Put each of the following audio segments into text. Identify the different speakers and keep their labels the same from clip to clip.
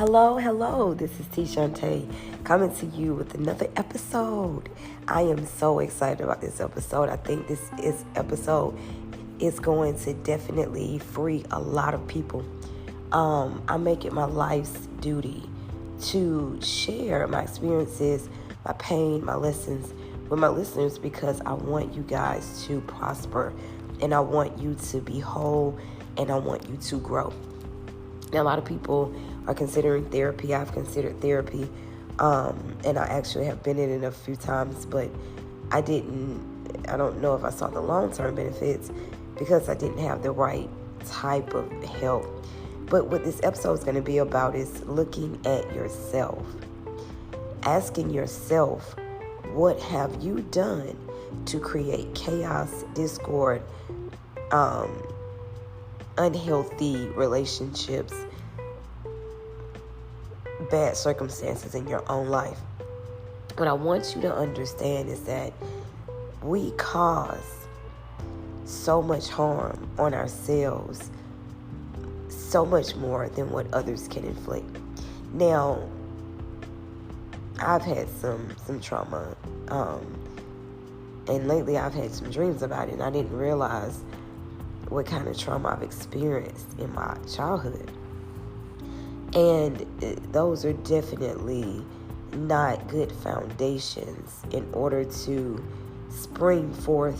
Speaker 1: Hello. This is T. Shantae coming to you with another episode. I am so excited about this episode. I think this episode is going to definitely free a lot of people. I make it my life's duty to share my experiences, my pain, my lessons with my listeners because I want you guys to prosper and I want you to be whole and I want you to grow. Now, a lot of people are considering therapy. I've considered therapy, and I actually have been in it a few times, but I don't know if I saw the long-term benefits because I didn't have the right type of help. But what this episode is going to be about is looking at yourself, asking yourself, what have you done to create chaos, discord, unhealthy relationships, bad circumstances in your own life. What I want you to understand is that we cause so much harm on ourselves, so much more than what others can inflict. Now, I've had some trauma, and lately I've had some dreams about it, and I didn't realize what kind of trauma I've experienced in my childhood. And those are definitely not good foundations in order to springboard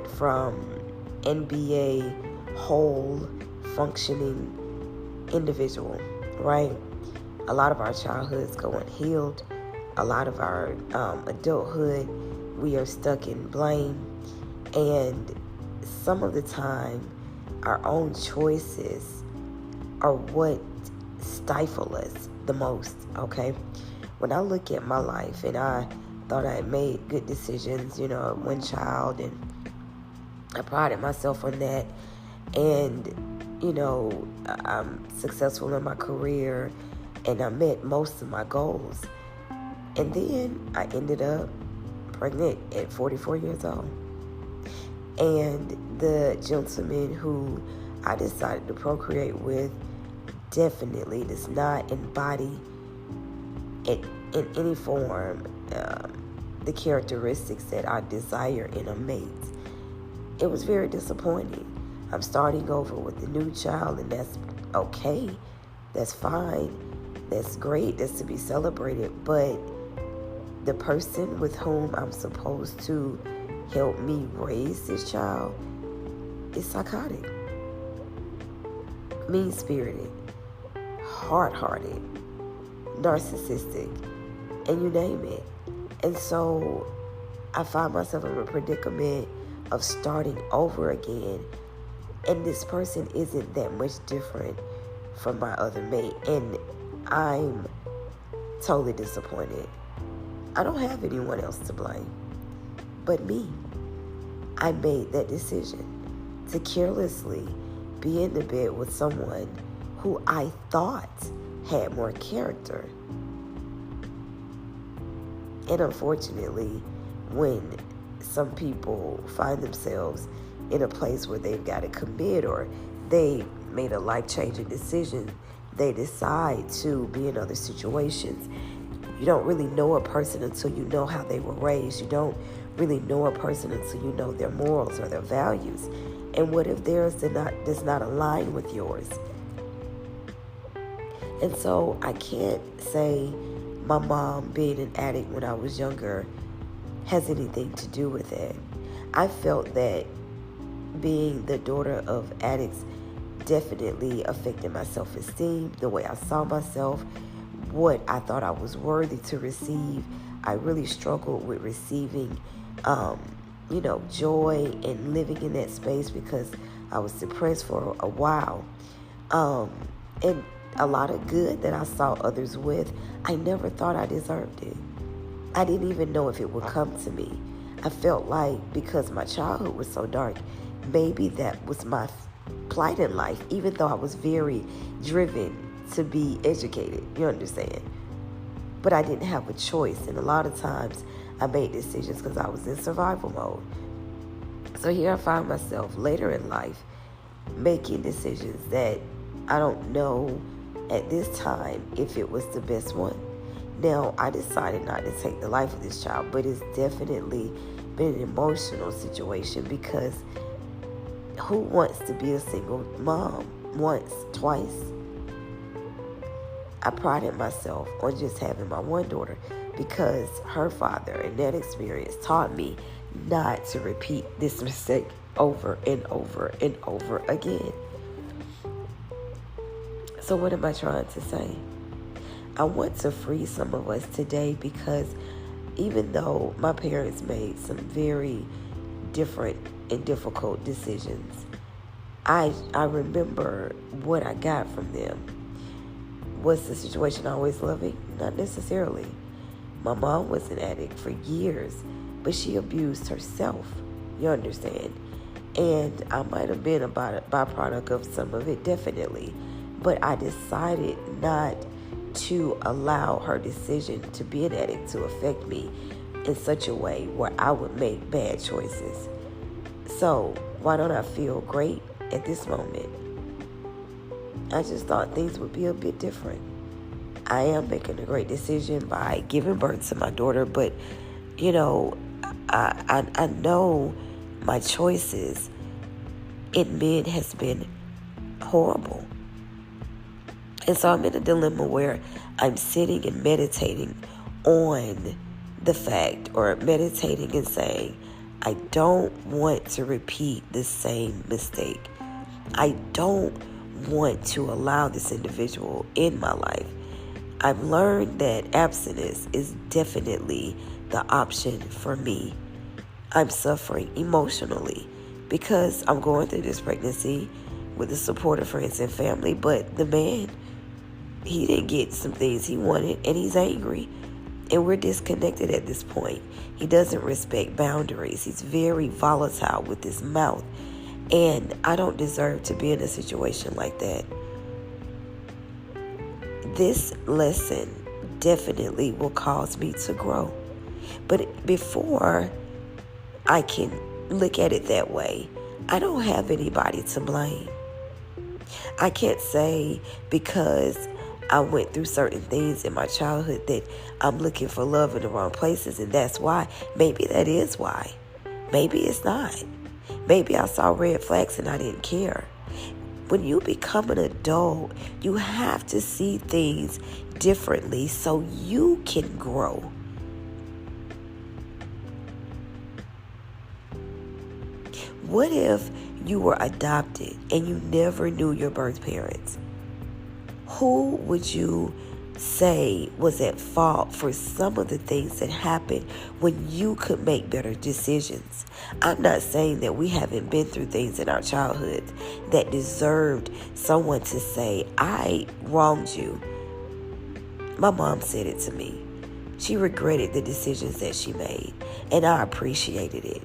Speaker 1: from NBA whole functioning individual, right? A lot of our childhoods go unhealed. A lot of our adulthood, we are stuck in blame. And some of the time, our own choices are what stifle us the most, okay? When I look at my life and I thought I had made good decisions, one child, and I prided myself on that. And, I'm successful in my career and I met most of my goals. And then I ended up pregnant at 44 years old. And the gentleman who I decided to procreate with definitely does not embody it in any form the characteristics that I desire in a mate. It was very disappointing. I'm starting over with a new child, and that's okay. That's fine. That's great. That's to be celebrated. But the person with whom I'm supposed to help me raise this child is psychotic, mean-spirited, hard-hearted, narcissistic, and you name it. And so I find myself in a predicament of starting over again, and this person isn't that much different from my other mate, and I'm totally disappointed. I don't have anyone else to blame but me. I made that decision to carelessly be in the bed with someone who I thought had more character. And unfortunately, when some people find themselves in a place where they've got to commit or they made a life-changing decision, they decide to be in other situations. You don't really know a person until you know how they were raised. You don't really know a person until you know their morals or their values. And what if theirs does not align with yours? And so I can't say my mom being an addict when I was younger has anything to do with it. I felt that being the daughter of addicts definitely affected my self-esteem, the way I saw myself, what I thought I was worthy to receive. I really struggled with receiving, joy and living in that space because I was depressed for a while. And a lot of good that I saw others with, I never thought I deserved it. I didn't even know if it would come to me. I felt like because my childhood was so dark, maybe that was my plight in life, even though I was very driven to be educated, you understand? But I didn't have a choice, and a lot of times I made decisions because I was in survival mode. So here I find myself later in life making decisions that I don't know at this time if it was the best one. Now, I decided not to take the life of this child, but it's definitely been an emotional situation, because who wants to be a single mom once, twice? I prided myself on just having my one daughter, because her father and that experience taught me not to repeat this mistake over and over and over again. So what am I trying to say? I want to free some of us today, because even though my parents made some very different and difficult decisions, I remember what I got from them. Was the situation always loving? Not necessarily. My mom was an addict for years, but she abused herself. You understand? And I might have been a byproduct of some of it, definitely. But I decided not to allow her decision to be an addict to affect me in such a way where I would make bad choices. So why don't I feel great at this moment? I just thought things would be a bit different. I am making a great decision by giving birth to my daughter, but I know my choices in men has been horrible. And so I'm in a dilemma where I'm sitting and meditating on the fact, or meditating and saying, I don't want to repeat the same mistake. I don't want to allow this individual in my life. I've learned that abstinence is definitely the option for me. I'm suffering emotionally because I'm going through this pregnancy with the support of friends and family, but the man, he didn't get some things he wanted, and he's angry, and we're disconnected at this point. He doesn't respect boundaries. He's very volatile with his mouth, and I don't deserve to be in a situation like that. This lesson definitely will cause me to grow. But before I can look at it that way, I don't have anybody to blame. I can't say because I went through certain things in my childhood that I'm looking for love in the wrong places, and that's why. Maybe that is why. Maybe it's not. Maybe I saw red flags and I didn't care. When you become an adult, you have to see things differently so you can grow. What if you were adopted and you never knew your birth parents? Who would you say was at fault for some of the things that happened when you could make better decisions? I'm not saying that we haven't been through things in our childhood that deserved someone to say, I wronged you. My mom said it to me. She regretted the decisions that she made, and I appreciated it.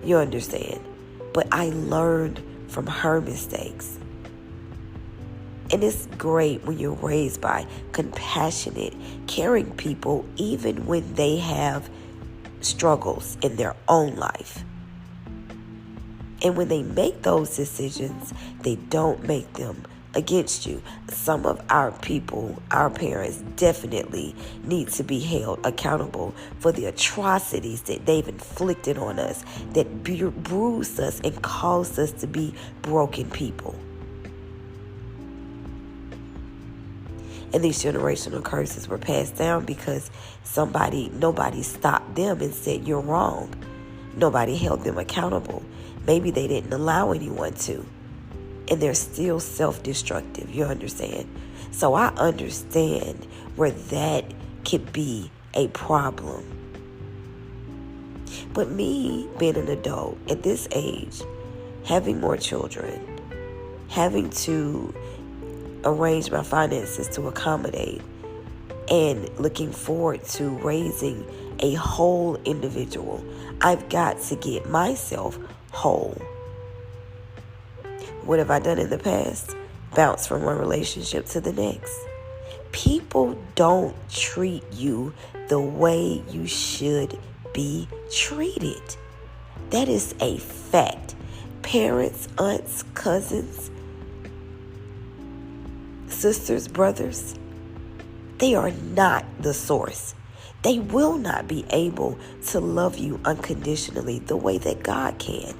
Speaker 1: You understand? But I learned from her mistakes. And it's great when you're raised by compassionate, caring people, even when they have struggles in their own life. And when they make those decisions, they don't make them against you. Some of our people, our parents, definitely need to be held accountable for the atrocities that they've inflicted on us, that bruised us and caused us to be broken people. And these generational curses were passed down because nobody stopped them and said, you're wrong. Nobody held them accountable. Maybe they didn't allow anyone to. And they're still self-destructive, you understand? So I understand where that could be a problem. But me being an adult at this age, having more children, having to arrange my finances to accommodate, and looking forward to raising a whole individual, I've got to get myself whole. What have I done in the past? Bounce from one relationship to the next. People don't treat you the way you should be treated. That is a fact. Parents, aunts, cousins, sisters, brothers, they are not the source. They will not be able to love you unconditionally the way that God can.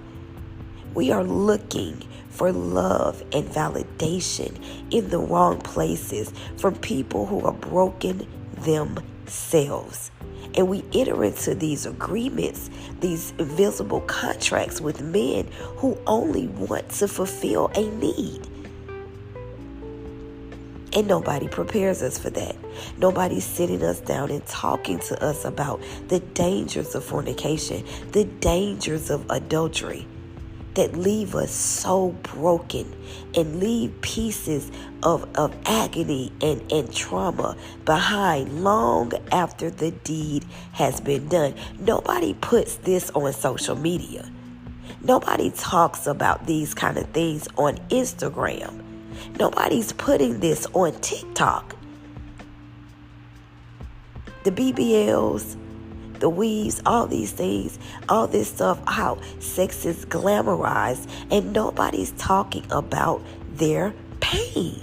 Speaker 1: We are looking for love and validation in the wrong places from people who are broken themselves. And we enter into these agreements, these invisible contracts with men who only want to fulfill a need. And nobody prepares us for that. Nobody's sitting us down and talking to us about the dangers of fornication, the dangers of adultery that leave us so broken and leave pieces of agony and trauma behind long after the deed has been done. Nobody puts this on social media. Nobody talks about these kind of things on Instagram. Nobody's putting this on TikTok. The BBLs, the weaves, all these things, all this stuff, how sex is glamorized, and nobody's talking about their pain.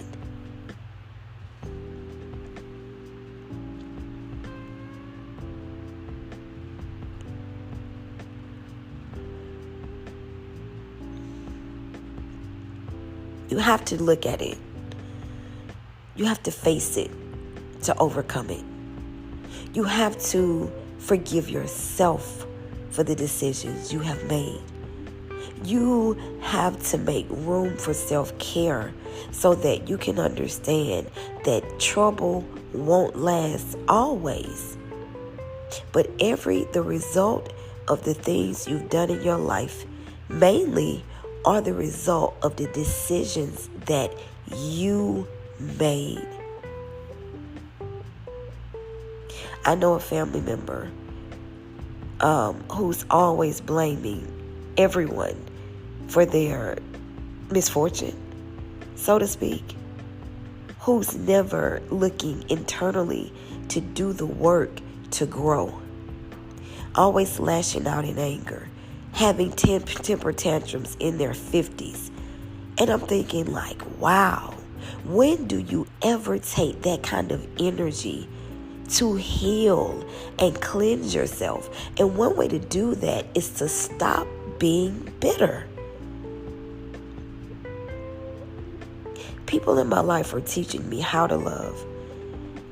Speaker 1: You have to look at it. You have to face it to overcome it. You have to forgive yourself for the decisions you have made. You have to make room for self-care so that you can understand that trouble won't last always. But the result of the things you've done in your life mainly are the result of the decisions that you made. I know a family member who's always blaming everyone for their misfortune, so to speak, who's never looking internally to do the work to grow, always lashing out in anger, having temper tantrums in their 50s. And I'm thinking like, wow, when do you ever take that kind of energy to heal and cleanse yourself? And one way to do that is to stop being bitter. People in my life are teaching me how to love.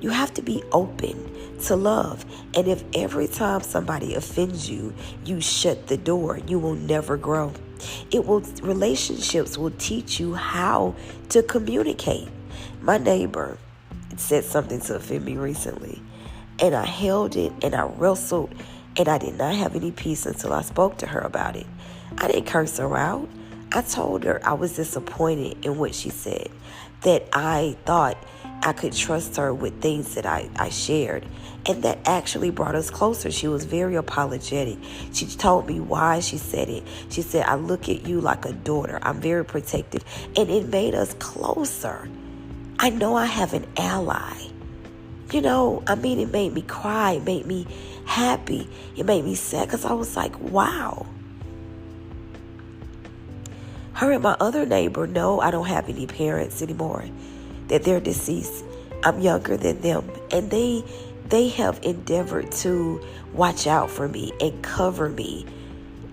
Speaker 1: You have to be open to love. And if every time somebody offends you, you shut the door, you will never grow. Relationships will teach you how to communicate. My neighbor said something to offend me recently, and I held it and I wrestled, and I did not have any peace until I spoke to her about it. I didn't curse her out. I told her I was disappointed in what she said, that I thought I could trust her with things that I shared. And that actually brought us closer. She was very apologetic. She told me why she said it. She said, I look at you like a daughter. I'm very protective. And it made us closer. I know I have an ally. It made me cry. It made me happy. It made me sad because I was like, wow. Her and my other neighbor, no, I don't have any parents anymore, that they're deceased. I'm younger than them. And they have endeavored to watch out for me and cover me.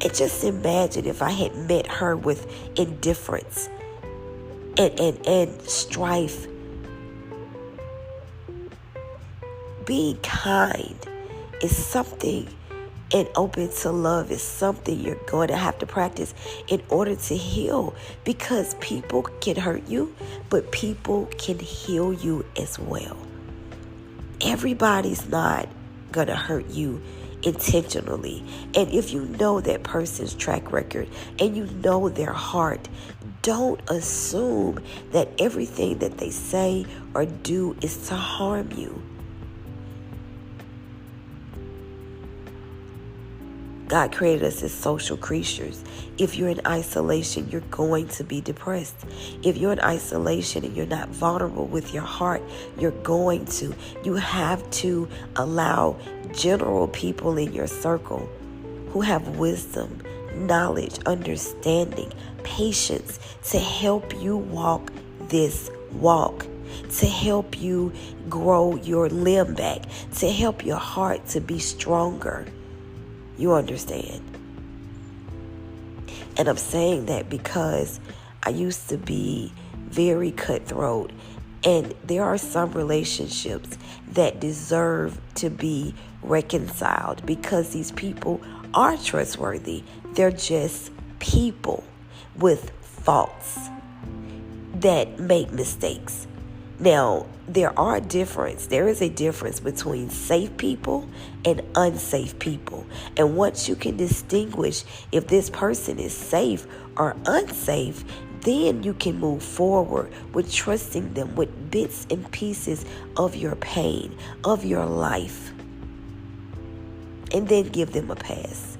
Speaker 1: And just imagine if I had met her with indifference and strife. Being kind is something, and open to love is something you're going to have to practice in order to heal, because people can hurt you, but people can heal you as well. Everybody's not going to hurt you intentionally. And if you know that person's track record and you know their heart, don't assume that everything that they say or do is to harm you. God created us as social creatures. If you're in isolation, you're going to be depressed. If you're in isolation and you're not vulnerable with your heart, you're going to. You have to allow general people in your circle who have wisdom, knowledge, understanding, patience to help you walk this walk. to help you grow your limb back, to help your heart to be stronger. You understand? And I'm saying that because I used to be very cutthroat, and there are some relationships that deserve to be reconciled because these people are trustworthy. They're just people with faults that make mistakes. Now, there is a difference between safe people and unsafe people. And once you can distinguish if this person is safe or unsafe, then you can move forward with trusting them with bits and pieces of your pain, of your life, and then give them a pass.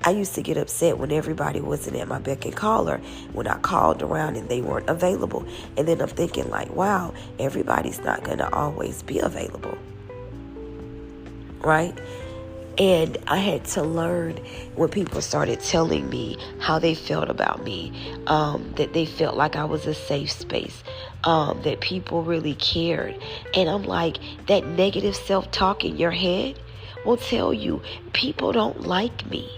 Speaker 1: I used to get upset when everybody wasn't at my beck and caller, when I called around and they weren't available. And then I'm thinking like, wow, everybody's not going to always be available, right? And I had to learn when people started telling me how they felt about me, that they felt like I was a safe space, that people really cared. And I'm like, that negative self-talk in your head will tell you people don't like me.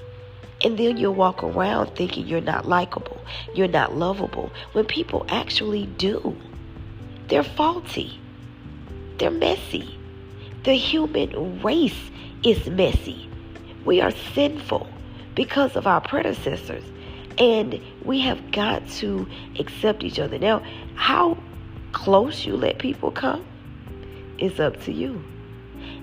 Speaker 1: And then you'll walk around thinking you're not likable, you're not lovable, when people actually do. They're faulty. They're messy. The human race is messy. We are sinful because of our predecessors. And we have got to accept each other. Now, how close you let people come is up to you.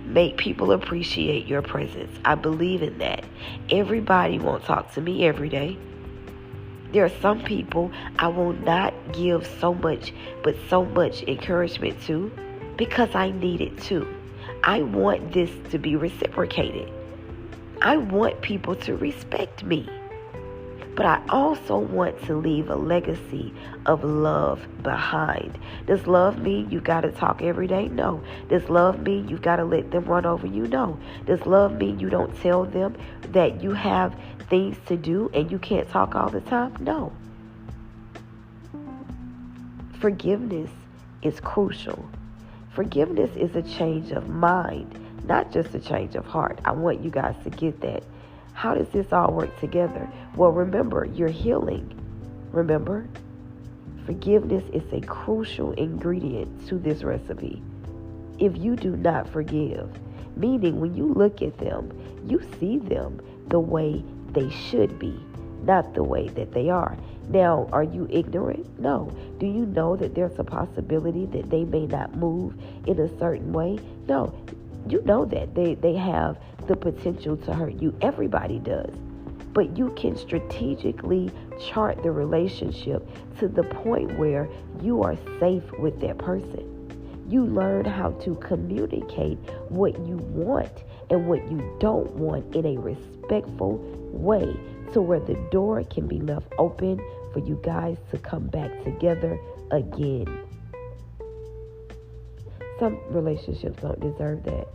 Speaker 1: Make people appreciate your presence. I believe in that. Everybody won't talk to me every day. There are some people I will not give so much encouragement to because I need it too. I want this to be reciprocated. I want people to respect me. But I also want to leave a legacy of love behind. Does love mean you got to talk every day? No. Does love mean you got to let them run over you? No. Does love mean you don't tell them that you have things to do and you can't talk all the time? No. Forgiveness is crucial. Forgiveness is a change of mind, not just a change of heart. I want you guys to get that. How does this all work together? Well, remember, you're healing. Remember, forgiveness is a crucial ingredient to this recipe. If you do not forgive, meaning when you look at them, you see them the way they should be, not the way that they are. Now, are you ignorant? No. Do you know that there's a possibility that they may not move in a certain way? No. You know that they have the potential to hurt you. Everybody does. But you can strategically chart the relationship to the point where you are safe with that person. You learn how to communicate what you want and what you don't want in a respectful way, to where the door can be left open for you guys to come back together again. Some relationships don't deserve that.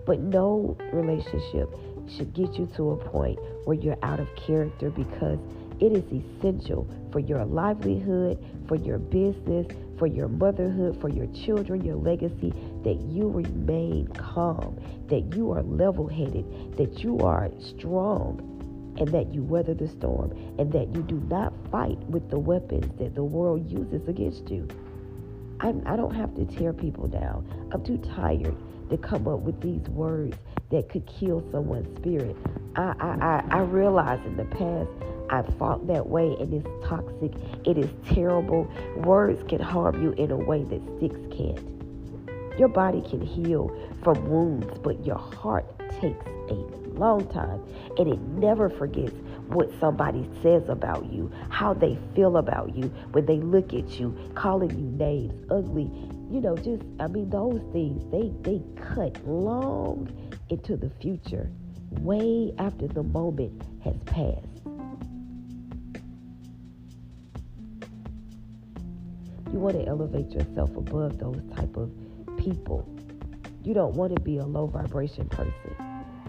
Speaker 1: But no relationship should get you to a point where you're out of character, because it is essential for your livelihood, for your business, for your motherhood, for your children, your legacy, that you remain calm, that you are level-headed, that you are strong, and that you weather the storm, and that you do not fight with the weapons that the world uses against you. I don't have to tear people down. I'm too tired to come up with these words that could kill someone's spirit. I realize in the past I fought that way, and it's toxic. It is terrible. Words can harm you in a way that sticks can't. Your body can heal from wounds, but your heart takes a long time, and it never forgets what somebody says about you, how they feel about you when they look at you, calling you names, ugly, those things, they cut long into the future, way after the moment has passed. You want to elevate yourself above those type of people. You don't want to be a low vibration person.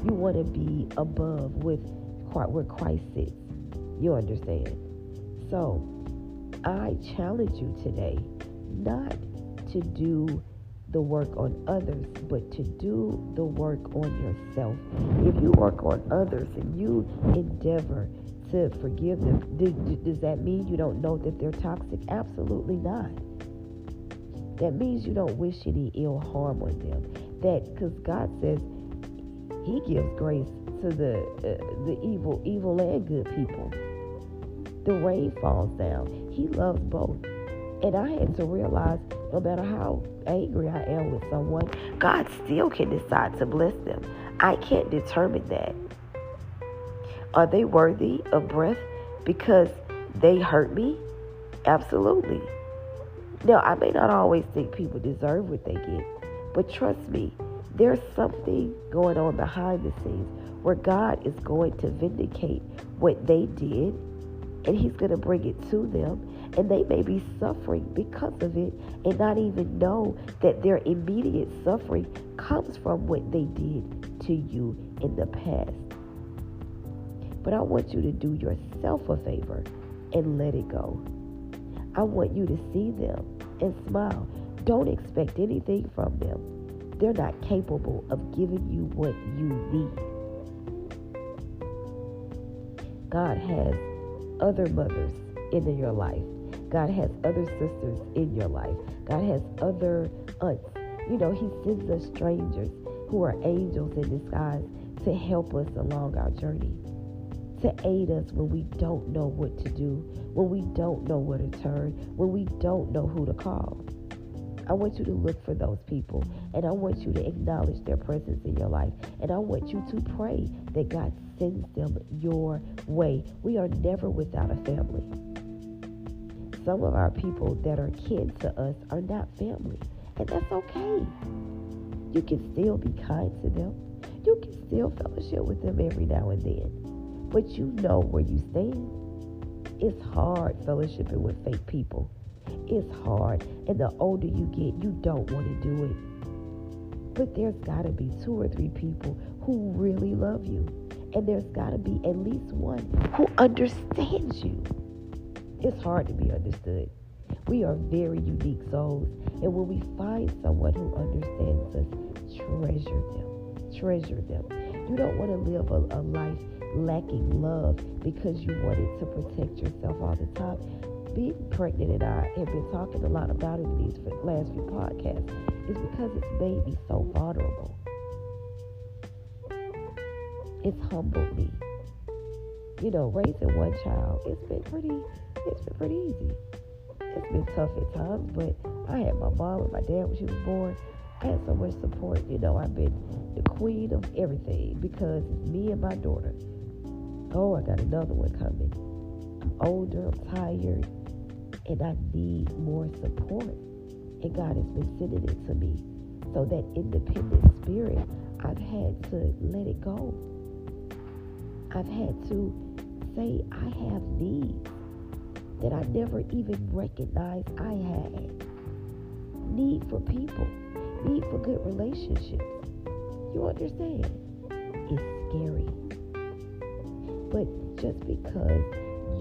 Speaker 1: You want to be above where Christ sits. You understand? So I challenge you today not to do the work on others, but to do the work on yourself. If you work on others and you endeavor to forgive them, does that mean you don't know that they're toxic? Absolutely not. That means you don't wish any ill harm on them. That because God says He gives grace to the evil and good people. The rain falls down. He loves both. And I had to realize, no matter how angry I am with someone, God still can decide to bless them. I can't determine that. Are they worthy of breath because they hurt me? Absolutely. Now, I may not always think people deserve what they get, but trust me, there's something going on behind the scenes where God is going to vindicate what they did, and He's going to bring it to them, and they may be suffering because of it and not even know that their immediate suffering comes from what they did to you in the past. But I want you to do yourself a favor and let it go. I want you to see them and smile. Don't expect anything from them. They're not capable of giving you what you need. God has other mothers in your life. God has other sisters in your life. God has other aunts. He sends us strangers who are angels in disguise to help us along our journey, to aid us when we don't know what to do, when we don't know where to turn, when we don't know who to call. I want you to look for those people, and I want you to acknowledge their presence in your life, and I want you to pray that God sends them your way. We are never without a family. Some of our people that are kin to us are not family, and that's okay. You can still be kind to them. You can still fellowship with them every now and then, but you know where you stand. It's hard fellowshipping with fake people. It's hard, and the older you get, you don't want to do it. But there's got to be 2 or 3 people who really love you, and there's got to be at least one who understands you. It's hard to be understood. We are very unique souls, and when we find someone who understands us, treasure them. Treasure them. You don't want to live a life lacking love because you wanted to protect yourself all the time. Being pregnant, and I have been talking a lot about it in these last few podcasts, is because it's made me so vulnerable. It's humbled me. Raising one child, it's been pretty easy. It's been tough at times, but I had my mom and my dad when she was born. I had so much support. I've been the queen of everything because it's me and my daughter. Oh, I got another one coming. I'm older, I'm tired, and I need more support. And God has been sending it to me. So that independent spirit, I've had to let it go. I've had to say I have needs that I never even recognized I had. Need for people. Need for good relationships. You understand? It's scary. But just because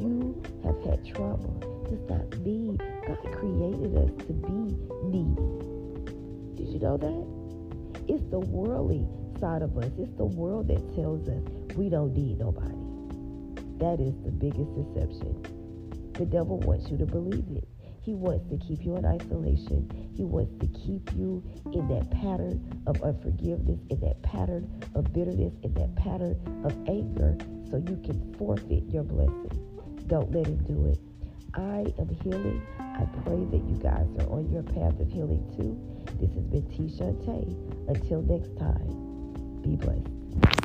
Speaker 1: you have had trauma does not mean God created us to be needy. Did you know that? It's the worldly side of us. It's the world that tells us we don't need nobody. That is the biggest deception. The devil wants you to believe it. He wants to keep you in isolation. He wants to keep you in that pattern of unforgiveness, in that pattern of bitterness, in that pattern of anger, so you can forfeit your blessing. Don't let him do it. I am healing. I pray that you guys are on your path of healing too. This has been T. Shantae. Until next time, be blessed.